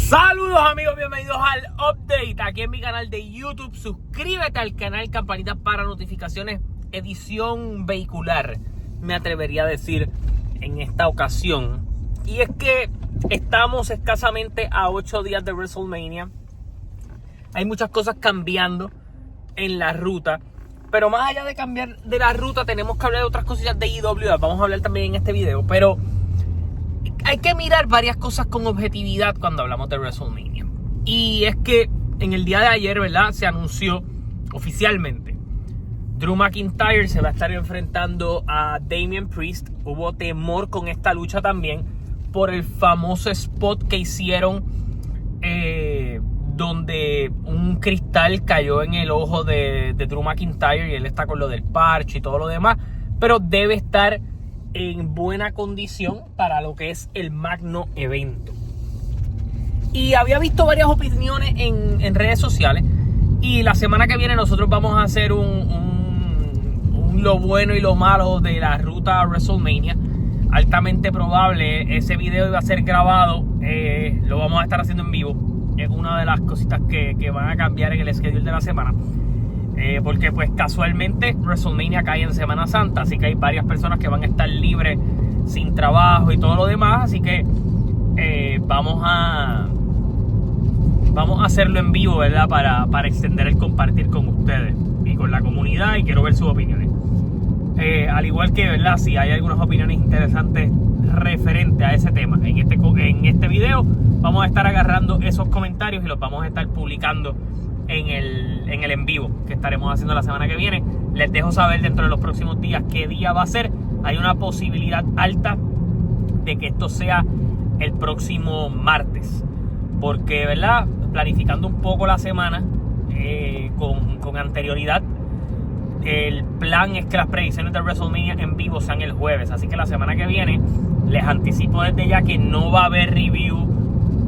Saludos amigos, bienvenidos al update aquí en mi canal de YouTube. Suscríbete al canal, campanita para notificaciones, edición vehicular, me atrevería a decir en esta ocasión. Y es que estamos escasamente a 8 días de WrestleMania. Hay muchas cosas cambiando en la ruta, pero más allá de cambiar de la ruta tenemos que hablar de otras cosillas de IWA. Vamos a hablar también en este video, pero hay que mirar varias cosas con objetividad cuando hablamos de WrestleMania. Y es que en el día de ayer, ¿verdad?, se anunció oficialmente Drew McIntyre se va a estar enfrentando a Damian Priest. Hubo temor con esta lucha también por el famoso spot que hicieron donde un cristal cayó en el ojo de Drew McIntyre y él está con lo del parche y todo lo demás, pero debe estar en buena condición para lo que es el magno evento. Y había visto varias opiniones en redes sociales, y la semana que viene nosotros vamos a hacer un lo bueno y lo malo de la ruta a WrestleMania. Altamente probable ese video iba a ser grabado, lo vamos a estar haciendo en vivo. Es una de las cositas que van a cambiar en el schedule de la semana, porque pues casualmente WrestleMania cae en Semana Santa, así que hay varias personas que van a estar libres sin trabajo y todo lo demás, así que vamos a hacerlo en vivo, ¿verdad? Para extender el compartir con ustedes y con la comunidad, y quiero ver sus opiniones. Al igual que, ¿verdad?, si hay algunas opiniones interesantes referente a ese tema en este video, vamos a estar agarrando esos comentarios y los vamos a estar publicando en el en vivo que estaremos haciendo la semana que viene. Les dejo saber dentro de los próximos días qué día va a ser. Hay una posibilidad alta de que esto sea el próximo martes, porque, ¿verdad?, planificando un poco la semana con anterioridad, el plan es que las predicciones de WrestleMania en vivo sean el jueves. Así que la semana que viene les anticipo desde ya que no va a haber review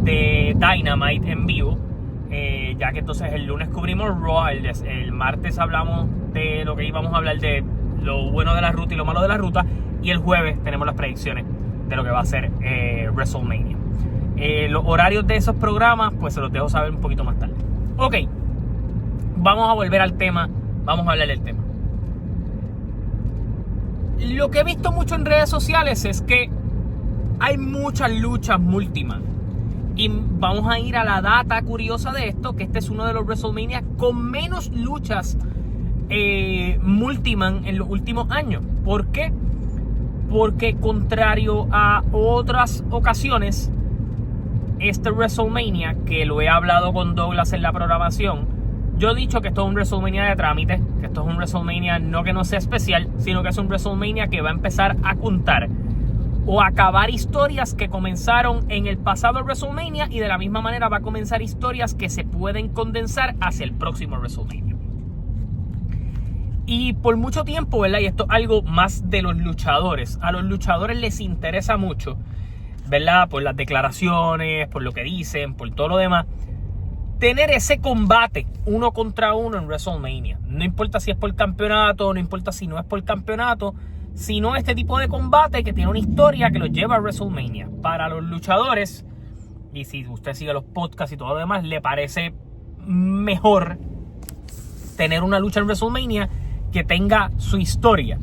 de Dynamite en vivo, ya que entonces el lunes cubrimos Raw, el martes hablamos de lo que íbamos a hablar, de lo bueno de la ruta y lo malo de la ruta, y el jueves tenemos las predicciones de lo que va a ser WrestleMania. Los horarios de esos programas pues se los dejo saber un poquito más tarde. Ok, vamos a volver al tema, vamos a hablar del tema. Lo que he visto mucho en redes sociales es que hay muchas luchas multiman. Y vamos a ir a la data curiosa de esto, que este es uno de los WrestleMania con menos luchas multiman en los últimos años. ¿Por qué? Porque contrario a otras ocasiones, este WrestleMania, que lo he hablado con Douglas en la programación, yo he dicho que esto es un WrestleMania de trámite, que esto es un WrestleMania no que no sea especial, sino que es un WrestleMania que va a empezar a contar o acabar historias que comenzaron en el pasado WrestleMania, y de la misma manera va a comenzar historias que se pueden condensar hacia el próximo WrestleMania. Y por mucho tiempo, ¿verdad?, y esto es algo más de los luchadores, a los luchadores les interesa mucho, ¿verdad?, por las declaraciones, por lo que dicen, por todo lo demás, tener ese combate uno contra uno en WrestleMania. No importa si es por campeonato, no importa si no es por campeonato, sino este tipo de combate que tiene una historia que los lleva a WrestleMania. Para los luchadores, y si usted sigue los podcasts y todo lo demás, le parece mejor tener una lucha en WrestleMania que tenga su historia.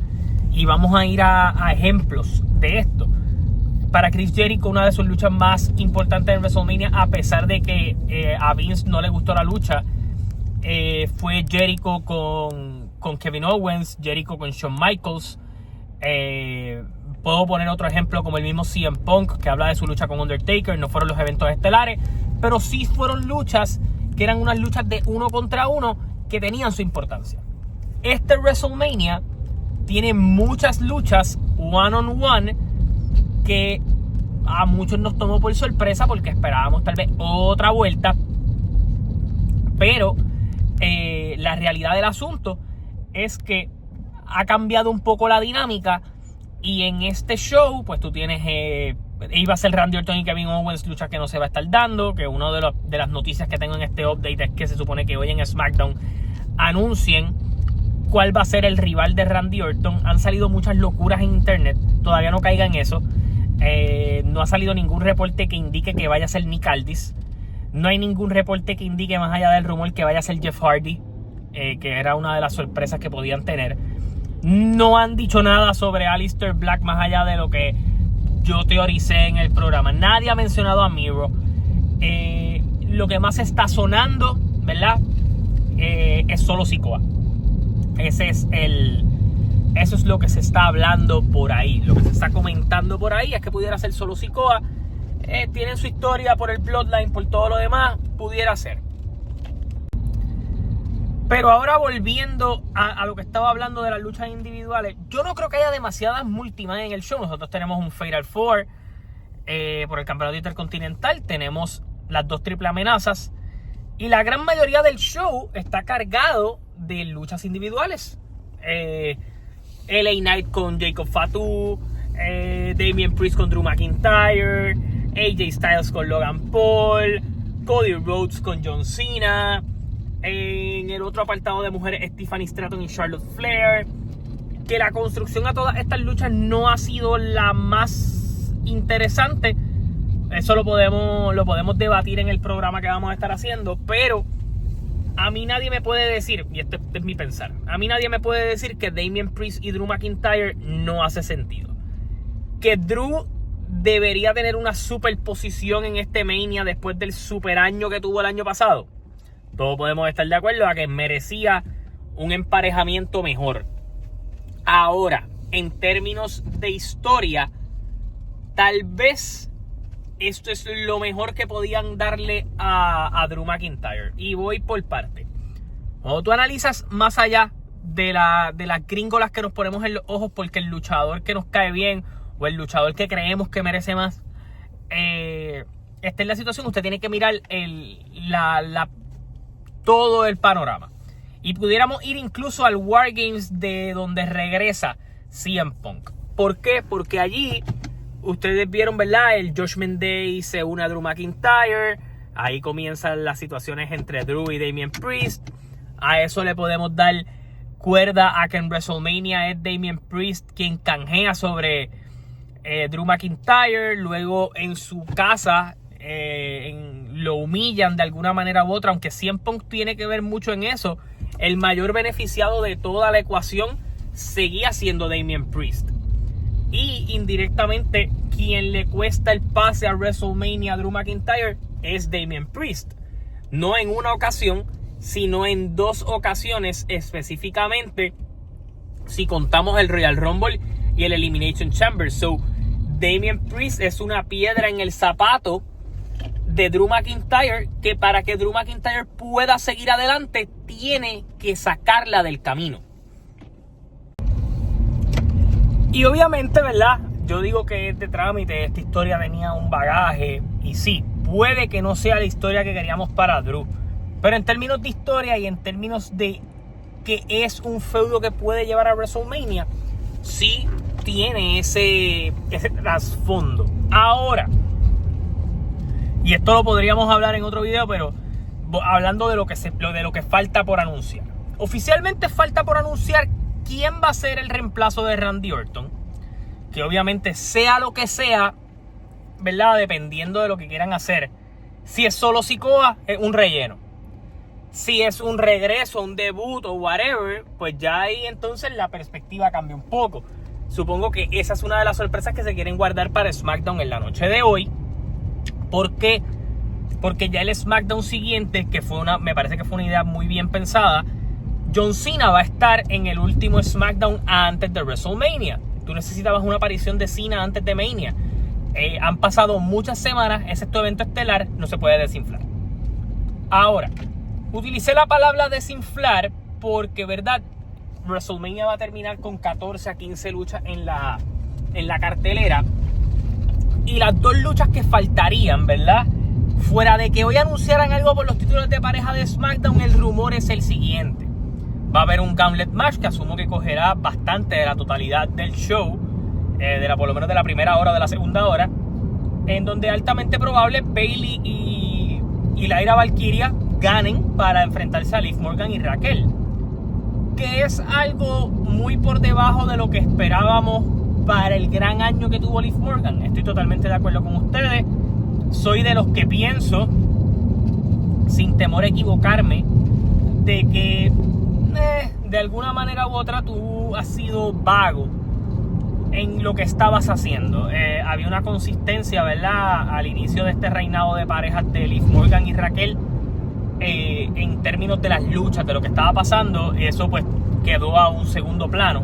Y vamos a ir a ejemplos de esto. Para Chris Jericho, una de sus luchas más importantes en WrestleMania, a pesar de que a Vince no le gustó la lucha, fue Jericho con Kevin Owens, Jericho con Shawn Michaels. Puedo poner otro ejemplo como el mismo CM Punk, que habla de su lucha con Undertaker. No fueron los eventos estelares, pero sí fueron luchas que eran unas luchas de uno contra uno que tenían su importancia. Este WrestleMania tiene muchas luchas one on one que a muchos nos tomó por sorpresa porque esperábamos tal vez otra vuelta, pero la realidad del asunto es que ha cambiado un poco la dinámica, y en este show pues tú tienes iba a ser Randy Orton y Kevin Owens, lucha que no se va a estar dando, que una de las noticias que tengo en este update es que se supone que hoy en SmackDown anuncien cuál va a ser el rival de Randy Orton. Han salido muchas locuras en internet, todavía no caiga en eso. No ha salido ningún reporte que indique que vaya a ser Nick Aldis. No hay ningún reporte que indique más allá del rumor que vaya a ser Jeff Hardy, que era una de las sorpresas que podían tener. No han dicho nada sobre Aleister Black más allá de lo que yo teoricé en el programa. Nadie ha mencionado a Miro. Lo que más está sonando, ¿verdad? Es Solo Sikoa. Eso es lo que se está hablando por ahí. Lo que se está comentando por ahí es que pudiera ser Solo Sikoa. Tienen su historia por el Bloodline, por todo lo demás. Pudiera ser. Pero ahora volviendo a lo que estaba hablando de las luchas individuales, yo no creo que haya demasiadas multiman en el show. Nosotros tenemos un Fatal 4 por el campeonato intercontinental. Tenemos las 2 triple amenazas. Y la gran mayoría del show está cargado de luchas individuales. LA Knight con Jacob Fatu, Damian Priest con Drew McIntyre, AJ Styles con Logan Paul, Cody Rhodes con John Cena. En el otro apartado de mujeres, Stephanie Stratton y Charlotte Flair. Que la construcción a todas estas luchas no ha sido la más interesante. Eso lo podemos debatir en el programa que vamos a estar haciendo. Pero a mí nadie me puede decir, y este es mi pensar, a mí nadie me puede decir que Damian Priest y Drew McIntyre no hace sentido. Que Drew debería tener una superposición en este Mania después del super año que tuvo el año pasado. Todos podemos estar de acuerdo a que merecía un emparejamiento mejor. Ahora, en términos de historia, tal vez esto es lo mejor que podían darle a Drew McIntyre. Y voy por parte. Cuando tú analizas más allá de las gringolas que nos ponemos en los ojos porque el luchador que nos cae bien o el luchador que creemos que merece más está en la situación, usted tiene que mirar todo el panorama. Y pudiéramos ir incluso al War Games de donde regresa CM Punk. ¿Por qué? Porque allí ustedes vieron, ¿verdad? El Judgment Day se une a Drew McIntyre. Ahí comienzan las situaciones entre Drew y Damian Priest. A eso le podemos dar cuerda a que en WrestleMania es Damian Priest quien canjea sobre Drew McIntyre. Luego en su casa lo humillan de alguna manera u otra, aunque CM Punk tiene que ver mucho en eso. El mayor beneficiado de toda la ecuación seguía siendo Damian Priest. Y indirectamente quien le cuesta el pase a WrestleMania a Drew McIntyre es Damian Priest. No en una ocasión, sino en 2 ocasiones específicamente, si contamos el Royal Rumble y el Elimination Chamber. So, Damian Priest es una piedra en el zapato de Drew McIntyre, que para que Drew McIntyre pueda seguir adelante tiene que sacarla del camino. Y obviamente, ¿verdad? Yo digo que este trámite, esta historia tenía un bagaje, y sí, puede que no sea la historia que queríamos para Drew, pero en términos de historia y en términos de que es un feudo que puede llevar a WrestleMania, sí tiene ese trasfondo. Ahora, y esto lo podríamos hablar en otro video, pero hablando de lo que falta por anunciar. Oficialmente falta por anunciar quién va a ser el reemplazo de Randy Orton. Que obviamente sea lo que sea, ¿verdad? Dependiendo de lo que quieran hacer. Si es Solo Sikoa, es un relleno. Si es un regreso, un debut o whatever, pues ya ahí entonces la perspectiva cambia un poco. Supongo que esa es una de las sorpresas que se quieren guardar para SmackDown en la noche de hoy. ¿Por qué? Porque ya el SmackDown siguiente, que me parece que fue una idea muy bien pensada, John Cena va a estar en el último SmackDown antes de WrestleMania. Tú necesitabas una aparición de Cena antes de Mania. Han pasado muchas semanas, ese es tu evento estelar, no se puede desinflar. Ahora, utilicé la palabra desinflar porque, ¿verdad? WrestleMania va a terminar con 14 a 15 luchas en la cartelera. Y las 2 luchas que faltarían, ¿verdad? Fuera de que hoy anunciaran algo por los títulos de pareja de SmackDown, el rumor es el siguiente. Va a haber un Gauntlet Match que asumo que cogerá bastante de la totalidad del show, por lo menos de la primera hora o de la segunda hora, en donde altamente probable Bayley y Lyra Valkyria ganen para enfrentarse a Liv Morgan y Raquel. Que es algo muy por debajo de lo que esperábamos para el gran año que tuvo Liv Morgan. Estoy totalmente de acuerdo con ustedes. Soy de los que pienso sin temor a equivocarme, de que de alguna manera u otra tú has sido vago en lo que estabas haciendo. Había una consistencia, ¿verdad?, al inicio de este reinado de parejas de Liv Morgan y Raquel, en términos de las luchas, de lo que estaba pasando. Eso pues quedó a un segundo plano.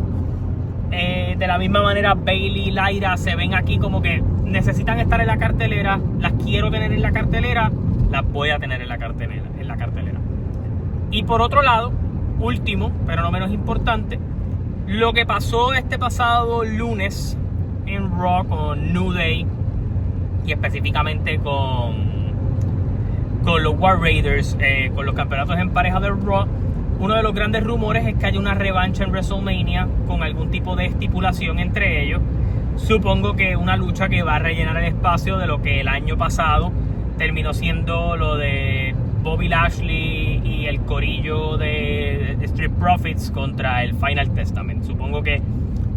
De la misma manera, Bayley y Lyra se ven aquí como que necesitan estar en la cartelera. Las quiero tener en la cartelera, las voy a tener en la cartelera. Y por otro lado, último, pero no menos importante, lo que pasó este pasado lunes en Raw con New Day y específicamente con los War Raiders, con los campeonatos en pareja de Raw. Uno de los grandes rumores es que haya una revancha en WrestleMania con algún tipo de estipulación entre ellos. Supongo que una lucha que va a rellenar el espacio de lo que el año pasado terminó siendo lo de Bobby Lashley y el corillo de Street Profits contra el Final Testament. Supongo que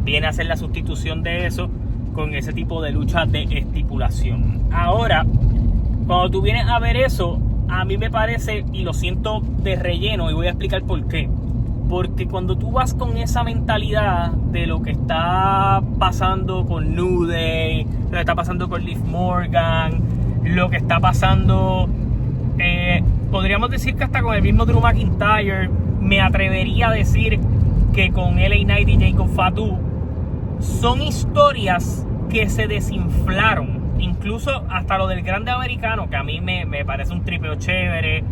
viene a ser la sustitución de eso con ese tipo de lucha de estipulación. Ahora, cuando tú vienes a ver eso, a mí me parece, y lo siento de relleno, y voy a explicar por qué. Porque cuando tú vas con esa mentalidad de lo que está pasando con New Day, lo que está pasando con Liv Morgan, lo que está pasando, podríamos decir que hasta con el mismo Drew McIntyre, me atrevería a decir que con LA Knight y Jacob Fatu, son historias que se desinflaron. Incluso hasta lo del grande americano, que a mí me parece un tripeo chévere,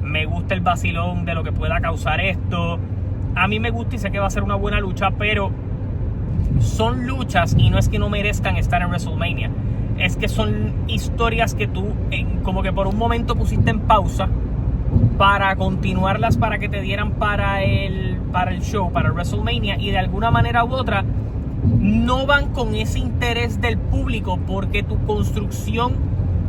me gusta el vacilón de lo que pueda causar esto. A mí me gusta y sé que va a ser una buena lucha, pero son luchas y no es que no merezcan estar en WrestleMania. Es que son historias que tú como que por un momento pusiste en pausa para continuarlas, para que te dieran para el show, para el WrestleMania, y de alguna manera u otra no van con ese interés del público, porque tu construcción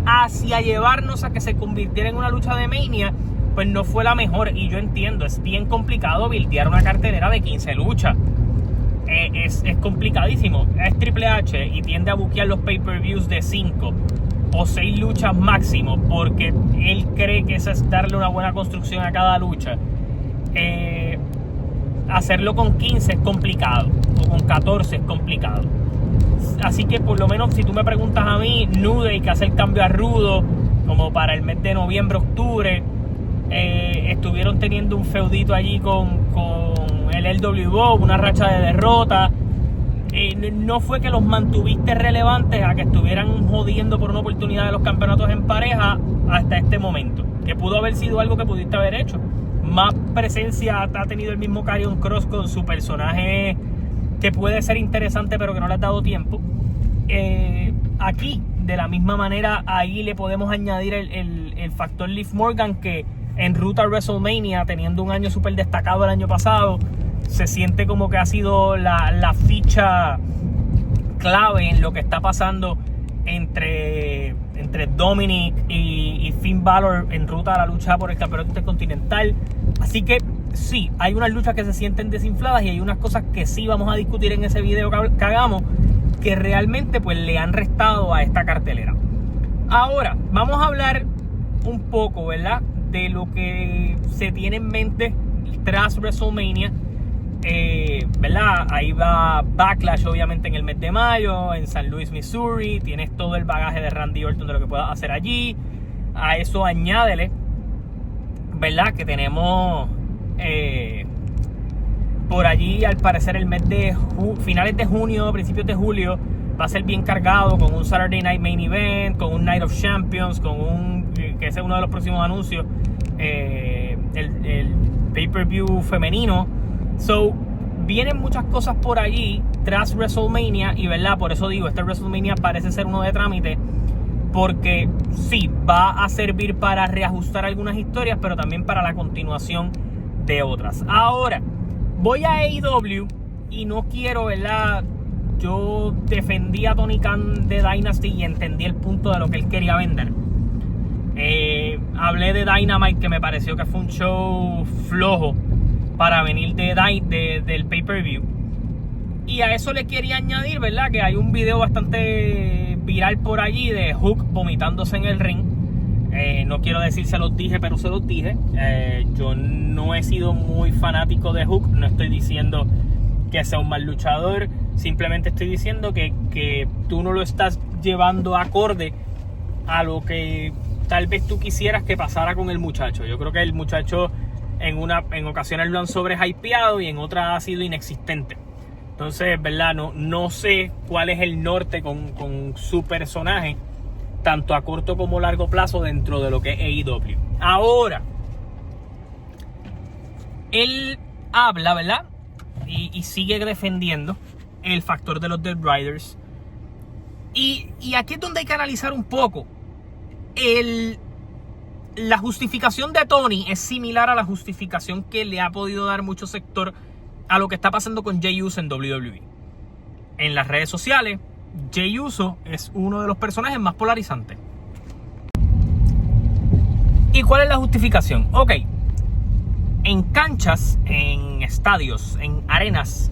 hacia llevarnos a que se convirtiera en una lucha de Mania pues no fue la mejor. Y yo entiendo, es bien complicado buildear una cartelera de 15 luchas. Es complicadísimo. Es Triple H y tiende a buquear los pay-per-views de 5 o 6 luchas máximo, porque él cree que eso es darle una buena construcción a cada lucha. Hacerlo con 15 es complicado, o con 14 es complicado. Así que por lo menos si tú me preguntas a mí, New Day, que hace el cambio a rudo como para el mes de noviembre, octubre, estuvieron teniendo un feudito allí con el LWO, una racha de derrotas. No fue que los mantuviste relevantes a que estuvieran jodiendo por una oportunidad de los campeonatos en pareja hasta este momento, que pudo haber sido algo que pudiste haber hecho. Más presencia ha tenido el mismo Karrion Kross con su personaje, que puede ser interesante pero que no le ha dado tiempo. Aquí de la misma manera, ahí le podemos añadir el factor Liv Morgan, que en ruta a WrestleMania, teniendo un año súper destacado el año pasado, se siente como que ha sido la ficha clave en lo que está pasando entre Dominic y Finn Balor en ruta a la lucha por el campeonato intercontinental. Así que sí, hay unas luchas que se sienten desinfladas y hay unas cosas que sí vamos a discutir en ese video que hagamos, que realmente pues le han restado a esta cartelera. Ahora vamos a hablar un poco, ¿verdad?, de lo que se tiene en mente tras WrestleMania. ¿Verdad? Ahí va Backlash, obviamente, en el mes de mayo, en San Luis, Missouri. Tienes todo el bagaje de Randy Orton, de lo que puedas hacer allí. A eso añádele, ¿verdad?, que tenemos por allí, al parecer, el mes de finales de junio, principios de julio, va a ser bien cargado con un Saturday Night Main Event, con un Night of Champions, que ese es uno de los próximos anuncios, el pay-per-view femenino. So, vienen muchas cosas por allí tras WrestleMania, y verdad, por eso digo, este WrestleMania parece ser uno de trámite, porque sí, va a servir para reajustar algunas historias, pero también para la continuación de otras. Ahora, voy a AEW y no quiero, ¿verdad? Yo defendí a Tony Khan de Dynasty y entendí el punto de lo que él quería vender. Hablé de Dynamite, que me pareció que fue un show flojo para venir del pay-per-view. Y a eso le quería añadir, ¿verdad?, que hay un video bastante viral por allí de Hook vomitándose en el ring. No quiero decir se los dije, pero se los dije. Yo no he sido muy fanático de Hook. No estoy diciendo que sea un mal luchador. Simplemente estoy diciendo que tú no lo estás llevando acorde a lo que tal vez tú quisieras que pasara con el muchacho. Yo creo que el muchacho en ocasiones lo han sobrehypeado y en otras ha sido inexistente. Entonces, ¿verdad? No sé cuál es el norte con su personaje, tanto a corto como largo plazo dentro de lo que es AEW. Ahora, él habla, ¿verdad? Y sigue defendiendo el factor de los Dead Riders. Y aquí es donde hay que analizar un poco. La justificación de Tony es similar a la justificación que le ha podido dar mucho sector a lo que está pasando con Jey Uso en WWE. En las redes sociales, Jey Uso es uno de los personajes más polarizantes. ¿Y cuál es la justificación? Ok, en canchas, en estadios, en arenas,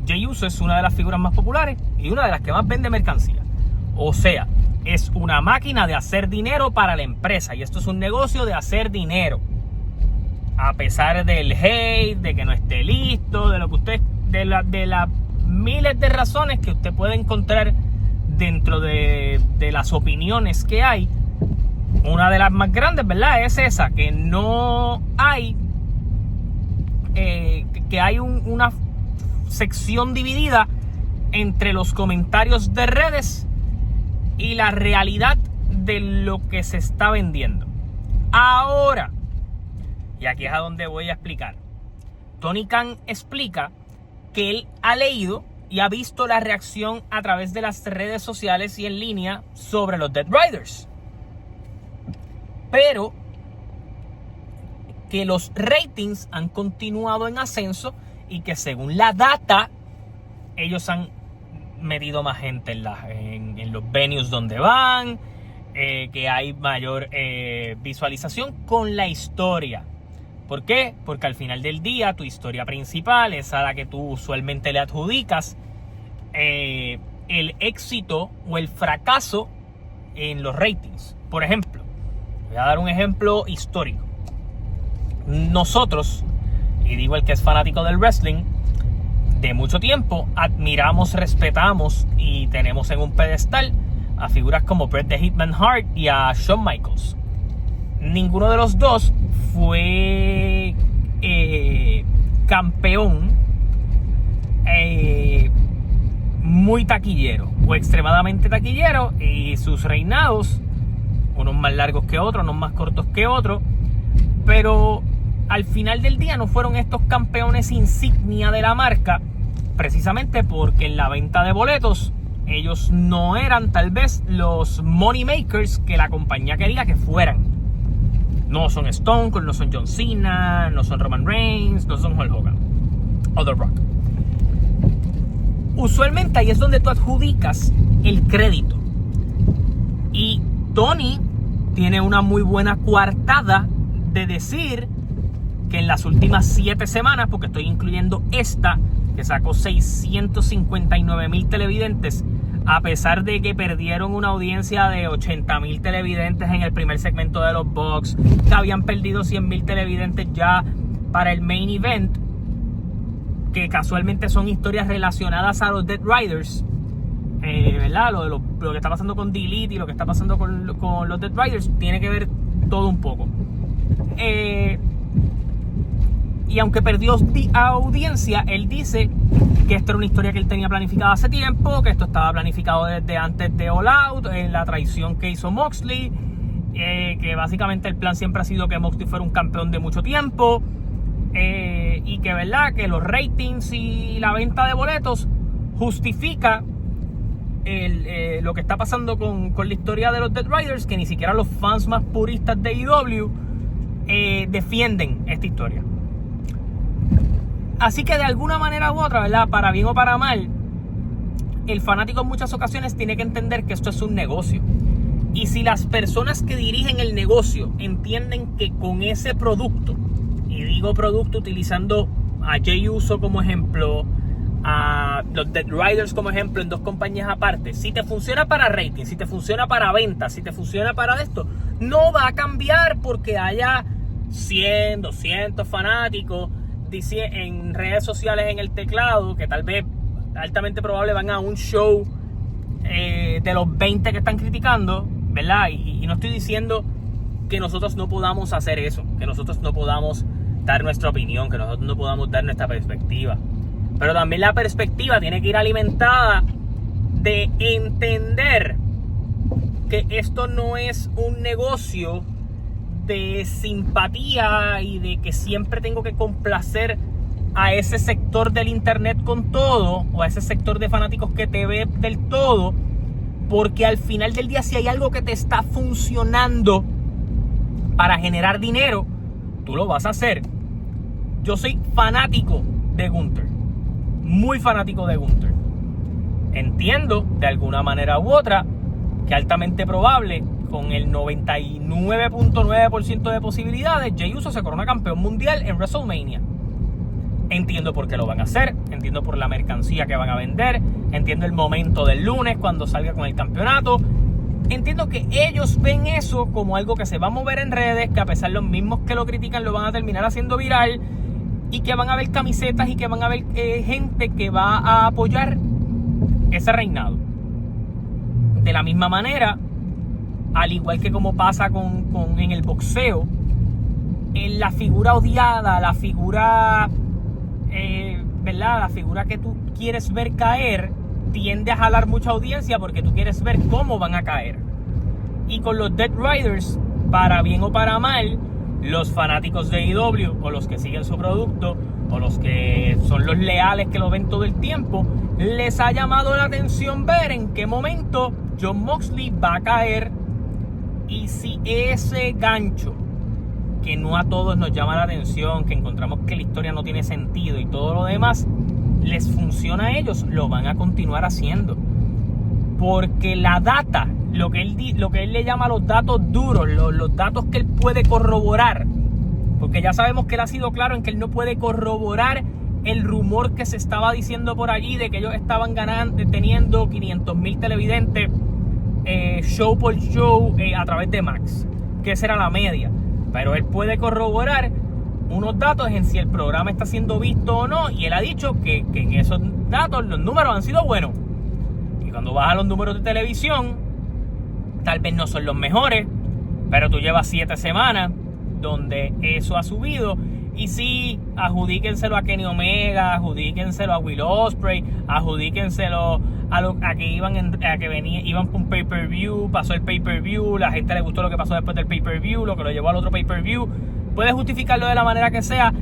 Jey Uso es una de las figuras más populares y una de las que más vende mercancía. O sea, es una máquina de hacer dinero para la empresa. Y esto es un negocio de hacer dinero. A pesar del hate, de que no esté listo, de lo que usted, de las miles de razones que usted puede encontrar dentro de las opiniones que hay. Una de las más grandes, ¿verdad? Es esa, que no hay, que hay una sección dividida entre los comentarios de redes y la realidad de lo que se está vendiendo. Ahora, y aquí es a donde voy a explicar. Tony Khan explica que él ha leído y ha visto la reacción a través de las redes sociales y en línea sobre los Dead Riders. Pero que los ratings han continuado en ascenso y que según la data, ellos han metido más gente en los venues donde van, que hay mayor visualización con la historia. ¿Por qué? Porque al final del día tu historia principal es a la que tú usualmente le adjudicas el éxito o el fracaso en los ratings. Por ejemplo, voy a dar un ejemplo histórico. Nosotros, y digo el que es fanático del wrestling, de mucho tiempo admiramos, respetamos y tenemos en un pedestal a figuras como Bret the Hitman Hart y a Shawn Michaels. Ninguno de los dos fue campeón muy taquillero o extremadamente taquillero, y sus reinados, unos más largos que otros, unos más cortos que otros, pero al final del día no fueron estos campeones insignia de la marca, precisamente porque en la venta de boletos ellos no eran tal vez los money makers que la compañía quería que fueran. No son Stone Cold, no son John Cena, no son Roman Reigns, no son Hulk Hogan o The Rock. Usualmente ahí es donde tú adjudicas el crédito. Y Tony tiene una muy buena coartada de decir que en las últimas 7 semanas, porque estoy incluyendo esta, que sacó 659,000 televidentes, a pesar de que perdieron una audiencia de 80,000 televidentes en el primer segmento de los Bucks, que habían perdido 100,000 televidentes ya para el main event, que casualmente son historias relacionadas a los Dead Riders, ¿verdad? Lo que está pasando con Delete y lo que está pasando con los Dead Riders tiene que ver todo un poco. Y aunque perdió audiencia, él dice que esto era una historia que él tenía planificada hace tiempo, que esto estaba planificado desde antes de All Out, en la traición que hizo Moxley, que básicamente el plan siempre ha sido que Moxley fuera un campeón de mucho tiempo, y que, ¿verdad?, que los ratings y la venta de boletos justifica lo que está pasando con la historia de los Dead Riders, que ni siquiera los fans más puristas de AEW defienden esta historia. Así que de alguna manera u otra, ¿verdad?, para bien o para mal, el fanático en muchas ocasiones tiene que entender que esto es un negocio. Y si las personas que dirigen el negocio entienden que con ese producto, y digo producto utilizando a Jey Uso como ejemplo, a los Dead Riders como ejemplo en dos compañías aparte, si te funciona para rating, si te funciona para ventas, si te funciona para esto, no va a cambiar porque haya 100, 200 fanáticos en redes sociales en el teclado, que tal vez altamente probable van a un show de los 20 que están criticando, ¿verdad? Y no estoy diciendo que nosotros no podamos hacer eso, que nosotros no podamos dar nuestra opinión, que nosotros no podamos dar nuestra perspectiva. Pero también la perspectiva tiene que ir alimentada de entender que esto no es un negocio de simpatía y de que siempre tengo que complacer a ese sector del internet con todo, o a ese sector de fanáticos que te ve del todo, porque al final del día, si hay algo que te está funcionando para generar dinero, tú lo vas a hacer. Yo soy fanático de Gunther, muy fanático de Gunther. Entiendo de alguna manera u otra que altamente probable, con el 99.9% de posibilidades, Jey Uso se corona campeón mundial en WrestleMania. Entiendo por qué lo van a hacer, entiendo por la mercancía que van a vender, entiendo el momento del lunes cuando salga con el campeonato. Entiendo que ellos ven eso como algo que se va a mover en redes, que a pesar de los mismos que lo critican lo van a terminar haciendo viral, y que van a haber camisetas y que van a haber gente que va a apoyar ese reinado. De la misma manera, al igual que como pasa en el boxeo, en la figura odiada, la figura, ¿verdad? La figura que tú quieres ver caer, tiende a jalar mucha audiencia porque tú quieres ver cómo van a caer. Y con los Dead Riders, para bien o para mal, los fanáticos de AEW, o los que siguen su producto, o los que son los leales que lo ven todo el tiempo, les ha llamado la atención ver en qué momento Jon Moxley va a caer. Y si ese gancho, que no a todos nos llama la atención, que encontramos que la historia no tiene sentido y todo lo demás, les funciona a ellos, lo van a continuar haciendo. Porque la data, lo que él le llama los datos duros, los datos que él puede corroborar, porque ya sabemos que él ha sido claro en que él no puede corroborar el rumor que se estaba diciendo por allí de que ellos estaban teniendo 500,000 televidentes show por show a través de Max, que esa era la media. Pero él puede corroborar unos datos en si el programa está siendo visto o no, y él ha dicho que en esos datos los números han sido buenos. Y cuando vas a los números de televisión, tal vez no son los mejores, pero tú llevas 7 semanas donde eso ha subido. Y sí, adjudíquenselo a Kenny Omega, adjudíquenselo a Will Ospreay, adjudíquenselo a que iban por un pay-per-view, pasó el pay-per-view, la gente le gustó lo que pasó después del pay-per-view, lo que lo llevó al otro pay-per-view. Puedes justificarlo de la manera que sea.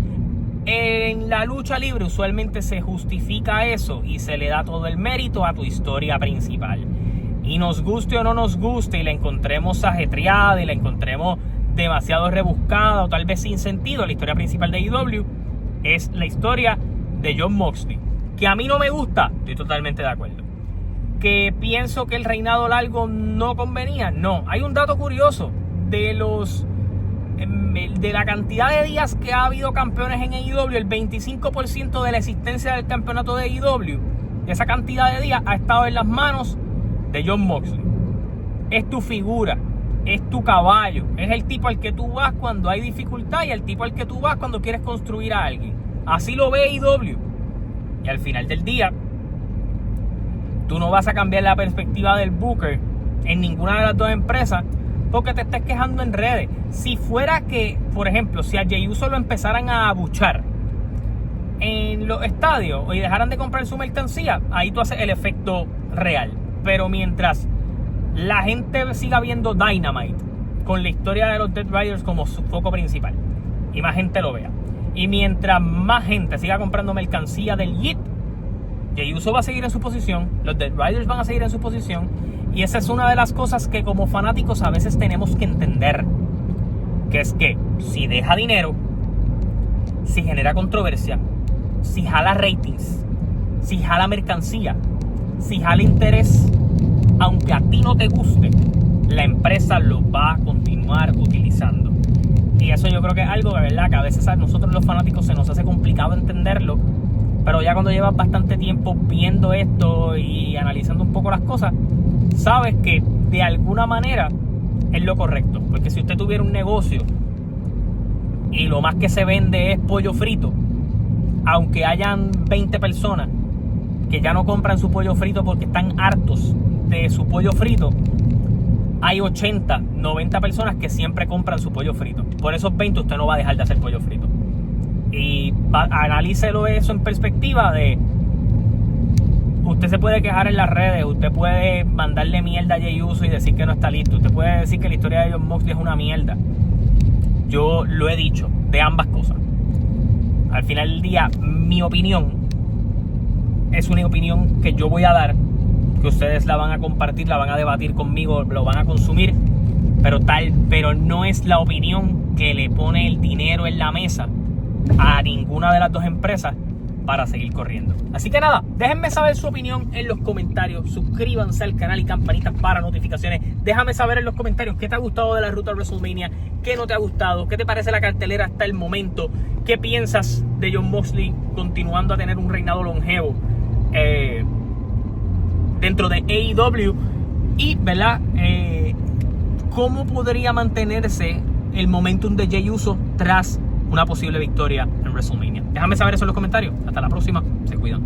En la lucha libre usualmente se justifica eso y se le da todo el mérito a tu historia principal. Y nos guste o no nos guste, y la encontremos ajetreada y la encontremos demasiado rebuscada o tal vez sin sentido, la historia principal de AEW es la historia de Jon Moxley. Que a mí no me gusta, estoy totalmente de acuerdo. Que pienso que el reinado largo no convenía, no. Hay un dato curioso de la cantidad de días que ha habido campeones en AEW. El 25% de la existencia del campeonato de AEW, esa cantidad de días ha estado en las manos de Jon Moxley. Es tu figura, es tu caballo, es el tipo al que tú vas cuando hay dificultad y el tipo al que tú vas cuando quieres construir a alguien. Así lo ve AEW. Y al final del día, tú no vas a cambiar la perspectiva del booker en ninguna de las dos empresas porque te estés quejando en redes. Si fuera que, por ejemplo, si a Jey Uso lo empezaran a abuchar en los estadios y dejaran de comprar su mercancía, ahí tú haces el efecto real. Pero mientras la gente siga viendo Dynamite con la historia de los Dead Riders como su foco principal y más gente lo vea, y mientras más gente siga comprando mercancía del Yeet, Jey Uso va a seguir en su posición, los Dead Riders van a seguir en su posición, y esa es una de las cosas que como fanáticos a veces tenemos que entender, que es que si deja dinero, si genera controversia, si jala ratings, si jala mercancía, si jala interés, aunque a ti no te guste, la empresa lo va a continuar utilizando. Y eso yo creo que es algo de verdad que a veces a nosotros los fanáticos se nos hace complicado entenderlo, pero ya cuando llevas bastante tiempo viendo esto y analizando un poco las cosas, sabes que de alguna manera es lo correcto. Porque si usted tuviera un negocio y lo más que se vende es pollo frito, aunque hayan 20 personas que ya no compran su pollo frito porque están hartos de su pollo frito, hay 80, 90 personas que siempre compran su pollo frito. Por esos 20 usted no va a dejar de hacer pollo frito. Y analícelo eso en perspectiva de... Usted se puede quejar en las redes, usted puede mandarle mierda a Jey Uso y decir que no está listo. Usted puede decir que la historia de Jon Moxley es una mierda. Yo lo he dicho, de ambas cosas. Al final del día, mi opinión es una opinión que yo voy a dar, que ustedes la van a compartir, la van a debatir conmigo, lo van a consumir, pero no es la opinión que le pone el dinero en la mesa a ninguna de las dos empresas para seguir corriendo. Así que nada, déjenme saber su opinión en los comentarios, suscríbanse al canal y campanitas para notificaciones. Déjame saber en los comentarios qué te ha gustado de la ruta a WrestleMania, qué no te ha gustado, qué te parece la cartelera hasta el momento, qué piensas de Jon Moxley continuando a tener un reinado longevo dentro de AEW, y ¿verdad? Cómo podría mantenerse el momentum de Jey Uso tras una posible victoria en WrestleMania. Déjame saber eso en los comentarios. Hasta la próxima. Se cuidan.